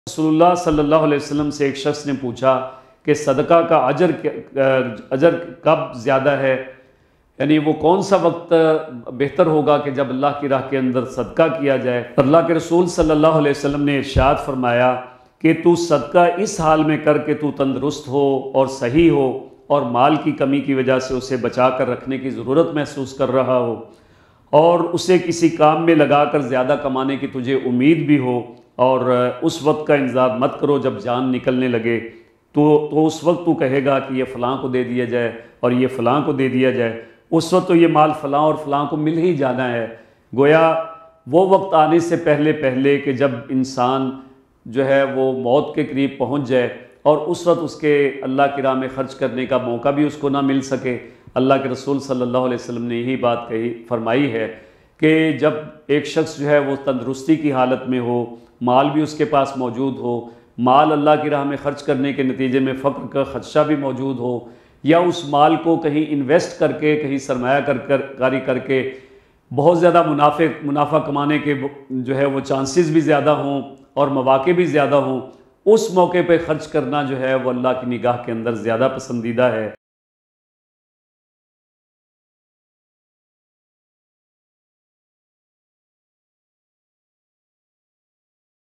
रसूलुल्लाह सल्लल्लाहु अलैहि वसल्लम से एक शख्स ने पूछा कि सदका का अजर कब ज़्यादा है, यानी वो कौन सा वक्त बेहतर होगा कि जब अल्लाह की राह के अंदर सदका किया जाए। अल्लाह के रसूल सल्लल्लाहु अलैहि वसल्लम ने इरशाद फरमाया कि तू सदका इस हाल में कर के तू तंदुरुस्त हो और सही हो और माल की कमी की वजह से उसे बचा कर रखने की ज़रूरत महसूस कर रहा हो और उसे किसी काम में लगा कर ज़्यादा कमाने की तुझे उम्मीद भी हो, और उस वक्त का इंतज़ार मत करो जब जान निकलने लगे तो उस वक्त तू कहेगा कि ये फ़लाँ को दे दिया जाए और ये फ़लाँ को दे दिया जाए। उस वक्त तो ये माल फ़लाँ और फ़लाँ को मिल ही जाना है। गोया वो वक्त आने से पहले पहले कि जब इंसान जो है वो मौत के करीब पहुंच जाए और उस वक्त उसके अल्लाह की राह में ख़र्च करने का मौका भी उसको ना मिल सके। अल्लाह के रसूल सल्लल्लाहु अलैहि वसल्लम ने यही बात कही फरमाई है कि जब एक शख्स जो है वो तंदुरुस्ती की हालत में हो, माल भी उसके पास मौजूद हो, माल अल्लाह की राह में ख़र्च करने के नतीजे में फ़क्र का ख़दशा भी मौजूद हो, या उस माल को कहीं इन्वेस्ट करके कहीं सरमाया कारी करके बहुत ज़्यादा मुनाफा कमाने के जो है वो चांसेस भी ज़्यादा हों और मौके भी ज़्यादा हों, उस मौके पे ख़र्च करना जो है वो अल्लाह की निगाह के अंदर ज़्यादा पसंदीदा है।